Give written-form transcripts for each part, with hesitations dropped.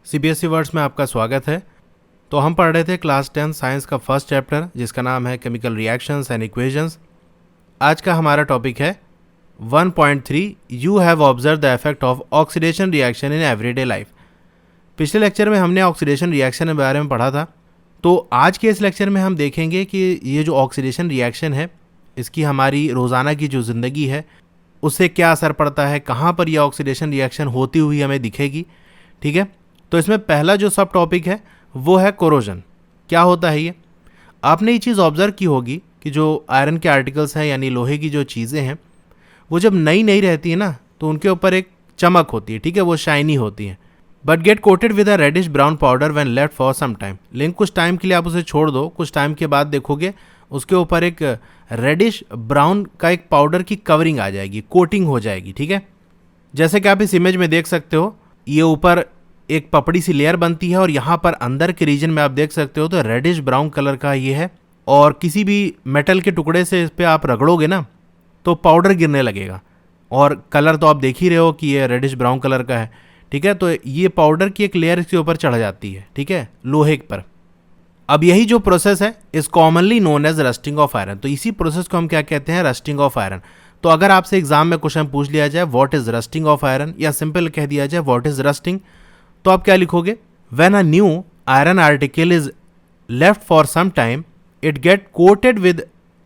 CBSE words में आपका स्वागत है। तो हम पढ़ रहे थे क्लास 10 साइंस का फर्स्ट चैप्टर जिसका नाम है केमिकल रिएक्शंस एंड इक्वेशंस। आज का हमारा टॉपिक है 1.3 you have observe the effect of oxidation reaction in everyday life. पिछले लेक्चर में हमने ऑक्सीडेशन रिएक्शन के बारे में पढ़ा था। तो आज के इस लेक्चर में हम देखेंगे कि ये जो ऑक्सीडेशन रिएक्शन है इसकी हमारी रोज़ाना की जो ज़िंदगी है उससे क्या असर पड़ता है, कहाँ पर यह ऑक्सीडेशन रिएक्शन होती हुई हमें दिखेगी। ठीक है, तो इसमें पहला जो सब टॉपिक है वो है कोरोजन। क्या होता है ये? आपने ये चीज़ ऑब्जर्व की होगी कि जो आयरन के आर्टिकल्स हैं यानी लोहे की जो चीज़ें हैं वो जब नई नई रहती है ना तो उनके ऊपर एक चमक होती है। ठीक है, वो शाइनी होती है, but get coated with a reddish brown powder when left for some time. लेकिन कुछ टाइम के लिए आप उसे छोड़ दो, कुछ टाइम के बाद देखोगे उसके ऊपर एक रेडिश ब्राउन का एक पाउडर की कवरिंग आ जाएगी, कोटिंग हो जाएगी। ठीक है, जैसे कि आप इस इमेज में देख सकते हो, ये ऊपर एक पपड़ी सी लेयर बनती है और यहाँ पर अंदर के रीजन में आप देख सकते हो तो रेडिश ब्राउन कलर का ये है। और किसी भी मेटल के टुकड़े से इस पर आप रगड़ोगे ना तो पाउडर गिरने लगेगा, और कलर तो आप देख ही रहे हो कि ये रेडिश ब्राउन कलर का है। ठीक है, तो ये पाउडर की एक लेयर इसके ऊपर चढ़ जाती है, ठीक है, लोहे पर। अब यही जो प्रोसेस है is commonly known as rusting of iron. तो इसी प्रोसेस को हम क्या कहते हैं? Rusting of iron. तो अगर आपसे एग्जाम में क्वेश्चन पूछ लिया जाए what is rusting of iron, या सिंपल कह दिया जाए व्हाट इज रस्टिंग, तो आप क्या लिखोगे? When a new iron article is left for some time it get coated with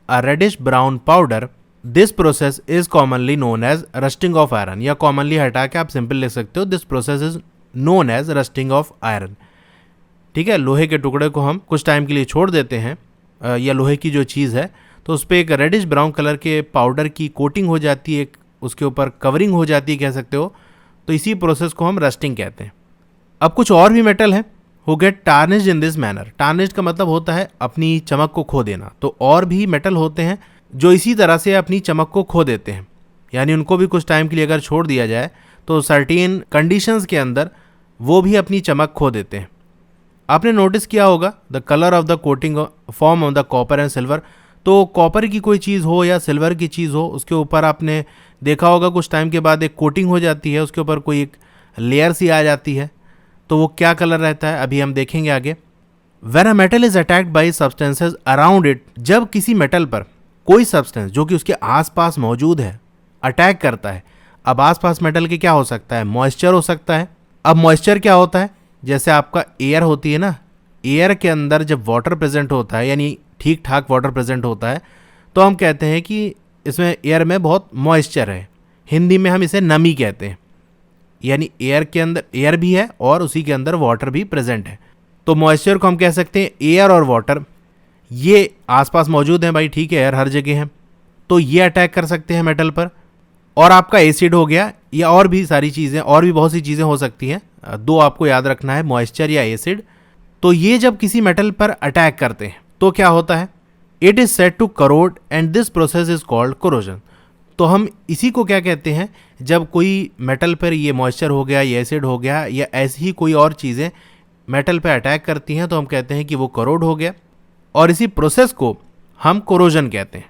a reddish brown powder, this process is commonly known as rusting of iron. या commonly हटा के आप simple लिख सकते हो this process is known as rusting of iron. ठीक है, लोहे के टुकड़े को हम कुछ टाइम के लिए छोड़ देते हैं या लोहे की जो चीज़ है तो उस पर एक रेडिश ब्राउन कलर के पाउडर की कोटिंग हो जाती है, एक उसके ऊपर कवरिंग हो जाती है कह सकते हो। तो इसी प्रोसेस को हम रस्टिंग कहते हैं। अब कुछ और भी मेटल हैं who get tarnished in this manner. Tarnished का मतलब होता है अपनी चमक को खो देना। तो और भी मेटल होते हैं जो इसी तरह से अपनी चमक को खो देते हैं, यानी उनको भी कुछ टाइम के लिए अगर छोड़ दिया जाए तो सर्टेन कंडीशंस के अंदर वो भी अपनी चमक खो देते हैं। आपने नोटिस किया होगा the colour of the coating form of the copper and silver. तो कॉपर की कोई चीज़ हो या सिल्वर की चीज़ हो, उसके ऊपर आपने देखा होगा कुछ टाइम के बाद एक कोटिंग हो जाती है, उसके ऊपर कोई एक लेयर सी आ जाती है। तो वो क्या कलर रहता है अभी हम देखेंगे आगे। When a metal is attacked by substances around it, जब किसी मेटल पर कोई सब्सटेंस जो कि उसके आसपास मौजूद है अटैक करता है। अब आसपास मेटल के क्या हो सकता है? मॉइस्चर हो सकता है। अब मॉइस्चर क्या होता है? जैसे आपका एयर होती है ना, एयर के अंदर जब वाटर प्रेजेंट होता है यानी ठीक ठाक वाटर प्रेजेंट होता है तो हम कहते हैं कि इसमें एयर में बहुत मॉइस्चर है। हिंदी में हम इसे नमी कहते हैं, यानी एयर के अंदर एयर भी है और उसी के अंदर वाटर भी प्रेजेंट है। तो मॉइस्चर को हम कह सकते हैं एयर और वाटर, ये आसपास मौजूद हैं भाई। ठीक है, एयर हर जगह है तो ये अटैक कर सकते हैं मेटल पर। और आपका एसिड हो गया, या और भी सारी चीज़ें, और भी बहुत सी चीज़ें हो सकती हैं। दो आपको याद रखना है, मॉइस्चर या एसिड। तो ये जब किसी मेटल पर अटैक करते हैं तो क्या होता है? It is said to corrode and this process is called corrosion. तो हम इसी को क्या कहते हैं? जब कोई मेटल पर ये मॉइस्चर हो गया, ये एसिड हो गया, या ऐसी ही कोई और चीज़ें मेटल पर अटैक करती हैं तो हम कहते हैं कि वो करोड हो गया, और इसी प्रोसेस को हम कोरोजन कहते हैं।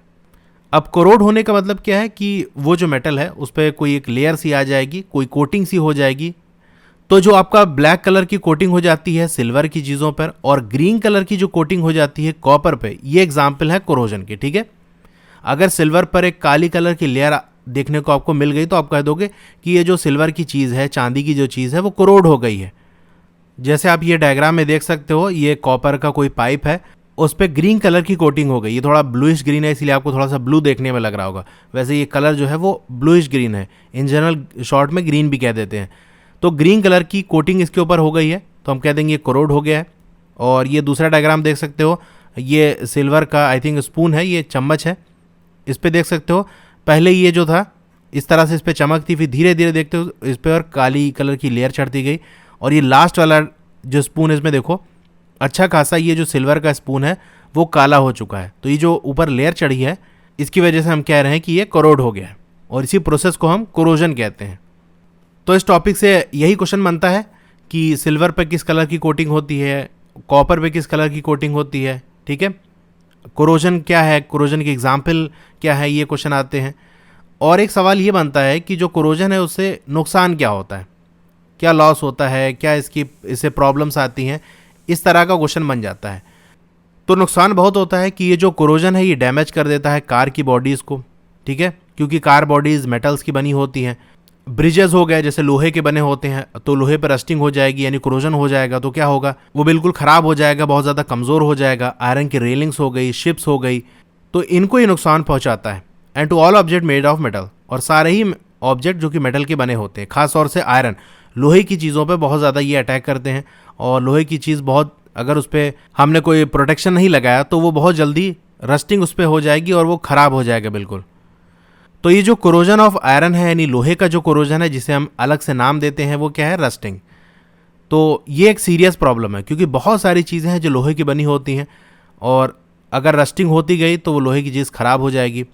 अब कोरोड होने का मतलब क्या है कि वो जो मेटल है उस पर कोई एक लेयर सी आ जाएगी, कोई कोटिंग सी हो जाएगी। तो जो आपका ब्लैक कलर की कोटिंग हो जाती है सिल्वर की चीज़ों पर, और ग्रीन कलर की जो कोटिंग हो जाती है कॉपर पे, ये एग्जाम्पल है कोरोजन के। ठीक है, अगर सिल्वर पर एक काली कलर की लेयर देखने को आपको मिल गई तो आप कह दोगे कि ये जो सिल्वर की चीज़ है, चांदी की जो चीज़ है, वो कोरोड हो गई है। जैसे आप ये डायग्राम में देख सकते हो, ये कॉपर का कोई पाइप है, उस पर ग्रीन कलर की कोटिंग हो गई। ये थोड़ा ब्लूइश ग्रीन है इसलिए आपको थोड़ा सा ब्लू देखने में लग रहा होगा, वैसे ये कलर जो है वो ब्लूइश ग्रीन है। इन जनरल शॉर्ट में ग्रीन भी कह देते हैं। तो ग्रीन कलर की कोटिंग इसके ऊपर हो गई है तो हम कह देंगे ये कोरोड हो गया है। और ये दूसरा डायग्राम देख सकते हो, ये सिल्वर का आई थिंक स्पून है, ये चम्मच है। इस पर देख सकते हो पहले ये जो था इस तरह से इस पर चमक थी, फिर धीरे धीरे देखते हो इस पर और काली कलर की लेयर चढ़ती गई। और ये लास्ट वाला जो स्पून है इसमें देखो अच्छा खासा ये जो सिल्वर का स्पून है वो काला हो चुका है। तो ये जो ऊपर लेयर चढ़ी है इसकी वजह से हम कह रहे हैं कि ये कोरोड हो गया है, और इसी प्रोसेस को हम कोरोजन कहते हैं। तो इस टॉपिक से यही क्वेश्चन बनता है कि सिल्वर पे किस कलर की कोटिंग होती है, कॉपर पे किस कलर की कोटिंग होती है। ठीक है, कोरोजन क्या है, कोरोजन की एग्जाम्पल क्या है, ये क्वेश्चन आते हैं। और एक सवाल ये बनता है कि जो कोरोजन है उससे नुकसान क्या होता है। क्या लॉस होता है, क्या इससे प्रॉब्लम्स आती हैं, इस तरह का क्वेश्चन बन जाता है। तो नुकसान बहुत होता है कि ये जो कोरोजन है ये डैमेज कर देता है कार की बॉडीज़ को, ठीक है, क्योंकि कार बॉडीज़ मेटल्स की बनी होती हैं। ब्रिजेस हो गए जैसे लोहे के बने होते हैं, तो लोहे पर रस्टिंग हो जाएगी यानी कोरोजन हो जाएगा, तो क्या होगा, वो बिल्कुल ख़राब हो जाएगा, बहुत ज़्यादा कमज़ोर हो जाएगा। आयरन की रेलिंग्स हो गई, शिप्स हो गई, तो इनको ये नुकसान पहुँचाता है। And to all object made of metal, और सारे ही ऑब्जेक्ट जो कि मेटल के बने होते हैं, खास तौर से आयरन, लोहे की चीज़ों पे बहुत ज़्यादा ये अटैक करते हैं। और लोहे की चीज़ बहुत, अगर उस पर हमने कोई प्रोटेक्शन नहीं लगाया तो वो बहुत जल्दी रस्टिंग उस पर हो जाएगी और वो ख़राब हो जाएगा बिल्कुल। तो ये जो कोरोजन ऑफ आयरन है यानी लोहे का जो कोरोजन है, जिसे हम अलग से नाम देते हैं, वो क्या है, रस्टिंग। तो ये एक सीरियस प्रॉब्लम है क्योंकि बहुत सारी चीज़ें हैं जो लोहे की बनी होती हैं, और अगर रस्टिंग होती गई तो वो लोहे की चीज़ ख़राब हो जाएगी।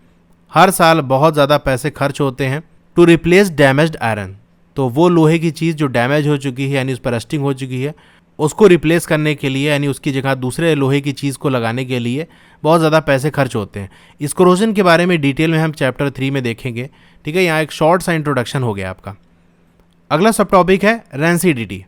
हर साल बहुत ज़्यादा पैसे खर्च होते हैं टू रिप्लेस डैमेज्ड आयरन। तो वो लोहे की चीज़ जो डैमेज हो चुकी है यानी उस पर रस्टिंग हो चुकी है, उसको रिप्लेस करने के लिए यानी उसकी जगह दूसरे लोहे की चीज़ को लगाने के लिए बहुत ज़्यादा पैसे खर्च होते हैं। इस कोरोजन के बारे में डिटेल में हम चैप्टर 3 में देखेंगे, ठीक है। यहाँ एक शॉर्ट सा इंट्रोडक्शन हो गया आपका। अगला सब टॉपिक है rancidity.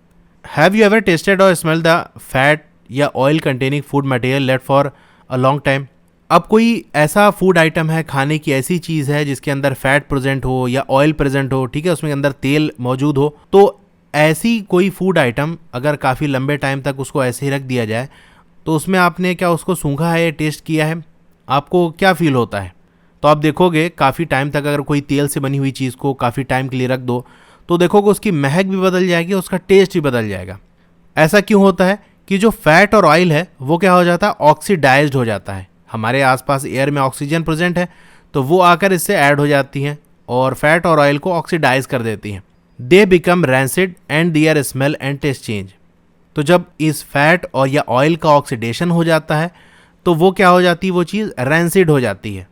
Have you ever tested और स्मेल द फैट या oil containing food material left for a long time. अब कोई ऐसा फूड आइटम है, खाने की ऐसी चीज़ है जिसके अंदर फैट प्रेजेंट हो या ऑयल प्रेजेंट हो, ठीक है, उसमें अंदर तेल मौजूद हो, तो ऐसी कोई फूड आइटम अगर काफ़ी लंबे टाइम तक उसको ऐसे ही रख दिया जाए तो उसमें आपने क्या उसको सूंघा है या टेस्ट किया है, आपको क्या फील होता है। तो आप देखोगे काफ़ी टाइम तक अगर कोई तेल से बनी हुई चीज़ को काफ़ी टाइम के लिए रख दो तो देखोगे उसकी महक भी बदल जाएगी, उसका टेस्ट भी बदल जाएगा। ऐसा क्यों होता है कि जो फैट और ऑयल है वो क्या हो जाता है, ऑक्सीडाइज्ड हो जाता है। हमारे आसपास एयर में ऑक्सीजन प्रेजेंट है तो वो आकर इससे ऐड हो जाती हैं और फैट और ऑयल को ऑक्सीडाइज कर देती हैं। They become rancid and their smell and taste change. तो जब इस फैट और या ऑयल का ऑक्सीडेशन हो जाता है तो वो क्या हो जाती है, वो चीज़ रैंसिड हो जाती है।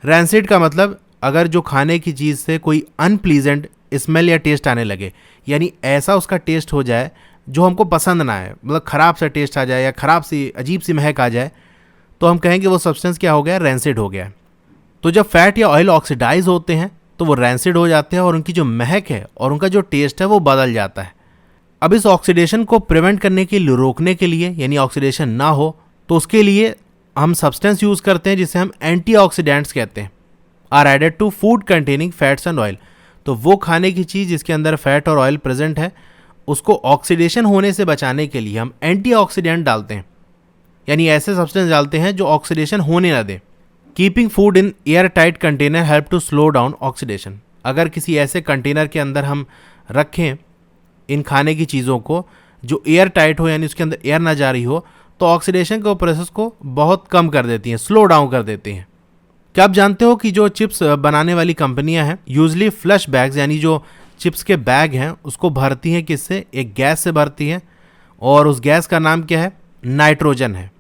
रैंसिड का मतलब अगर जो खाने की चीज़ से कोई अनप्लीजेंट स्मेल या टेस्ट आने लगे, यानी ऐसा उसका टेस्ट हो जाए जो हमको पसंद ना आए, मतलब ख़राब सा टेस्ट आ जाए या ख़राब सी अजीब सी महक आ जाए, तो हम कहेंगे वो सब्सटेंस क्या हो गया, रैंसिड हो गया। तो जब फैट या ऑयल ऑक्सीडाइज होते हैं तो वो रैंसिड हो जाते हैं और उनकी जो महक है और उनका जो टेस्ट है वो बदल जाता है। अब इस ऑक्सीडेशन को प्रिवेंट करने के लिए, रोकने के लिए, यानी ऑक्सीडेशन ना हो, तो उसके लिए हम सब्सटेंस यूज़ करते हैं जिसे हम एंटीऑक्सीडेंट्स कहते हैं। Are added to food containing fats and oil. तो वो खाने की चीज़ जिसके अंदर फैट और ऑयल प्रेजेंट है उसको ऑक्सीडेशन होने से बचाने के लिए हम एंटीऑक्सीडेंट डालते हैं, यानी ऐसे सब्सटेंस डालते हैं जो ऑक्सीडेशन होने ना दें। Keeping food in air tight container help to slow down oxidation. अगर किसी ऐसे कंटेनर के अंदर हम रखें इन खाने की चीज़ों को जो एयर टाइट हो, यानी उसके अंदर एयर ना जा रही हो, तो ऑक्सीडेशन के प्रोसेस को बहुत कम कर देती हैं, स्लो डाउन कर देती हैं। क्या आप जानते हो कि जो चिप्स बनाने वाली कंपनियां हैं यूजली फ्लश बैग्स, यानी जो चिप्स के बैग हैं उसको भरती हैं किससे, एक गैस से भरती हैं, और उस गैस का नाम क्या है, नाइट्रोजन है।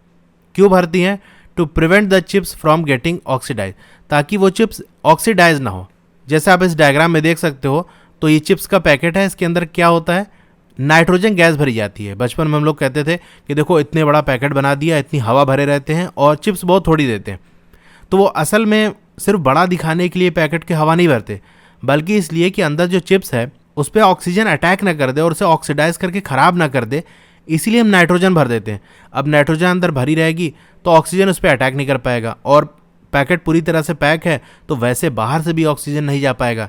क्यों भरती हैं, to prevent the chips from getting oxidise, ताकि वो चिप्स ऑक्सीडाइज ना हो। जैसे आप इस डायग्राम में देख सकते हो, तो ये चिप्स का पैकेट है, इसके अंदर क्या होता है, नाइट्रोजन गैस भरी जाती है। बचपन में हम लोग कहते थे कि देखो इतने बड़ा पैकेट बना दिया, इतनी हवा भरे रहते हैं और चिप्स बहुत थोड़ी देते हैं। तो वो असल में सिर्फ बड़ा दिखाने के लिए पैकेट की हवा नहीं भरते, बल्कि इसलिए कि अंदर जो चिप्स है उस पर ऑक्सीजन अटैक ना कर दे और उसे ऑक्सीडाइज करके ख़राब ना कर दे, इसीलिए हम नाइट्रोजन भर देते हैं। अब नाइट्रोजन अंदर भरी रहेगी तो ऑक्सीजन उस पर अटैक नहीं कर पाएगा, और पैकेट पूरी तरह से पैक है तो वैसे बाहर से भी ऑक्सीजन नहीं जा पाएगा,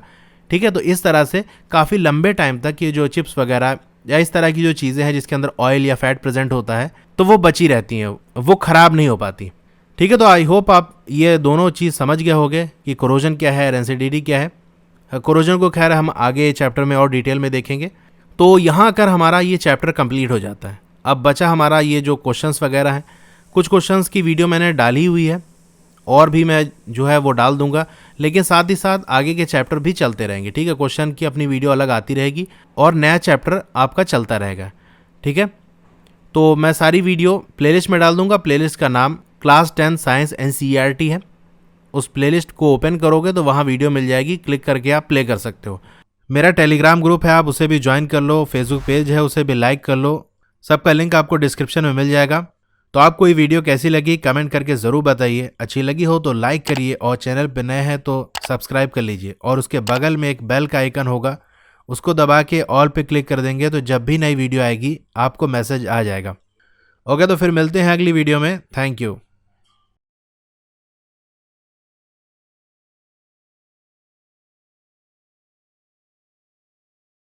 ठीक है। तो इस तरह से काफ़ी लंबे टाइम तक ये जो चिप्स वगैरह या इस तरह की जो चीज़ें हैं जिसके अंदर ऑयल या फैट प्रेजेंट होता है तो वो बची रहती हैं, वो ख़राब नहीं हो पाती, ठीक है। तो आई होप आप ये दोनों चीज़ समझ गए होंगे कि कोरोजन क्या है, रेंसिडिटी क्या है। कोरोजन को खैर हम आगे चैप्टर में और डिटेल में देखेंगे। तो यहाँ आकर हमारा ये चैप्टर कंप्लीट हो जाता है। अब बचा हमारा ये जो क्वेश्चंस वगैरह हैं, कुछ क्वेश्चंस की वीडियो मैंने डाली हुई है और भी मैं जो है वो डाल दूंगा, लेकिन साथ ही साथ आगे के चैप्टर भी चलते रहेंगे, ठीक है। क्वेश्चन की अपनी वीडियो अलग आती रहेगी और नया चैप्टर आपका चलता रहेगा, ठीक है। तो मैं सारी वीडियो प्लेलिस्ट में डाल दूंगा। प्लेलिस्ट का नाम क्लास 10 साइंस NCERT है। उस प्लेलिस्ट को ओपन करोगे तो वहाँ वीडियो मिल जाएगी, क्लिक करके आप प्ले कर सकते हो। मेरा टेलीग्राम ग्रुप है, आप उसे भी ज्वाइन कर लो, फेसबुक पेज है उसे भी लाइक कर लो, सबका लिंक आपको डिस्क्रिप्शन में मिल जाएगा। तो आपको ये वीडियो कैसी लगी कमेंट करके ज़रूर बताइए। अच्छी लगी हो तो लाइक करिए और चैनल पर नए हैं तो सब्सक्राइब कर लीजिए, और उसके बगल में एक बेल का आइकन होगा उसको दबा के ऑल पे क्लिक कर देंगे तो जब भी नई वीडियो आएगी आपको मैसेज आ जाएगा। ओके, तो फिर मिलते हैं अगली वीडियो में। Thank you.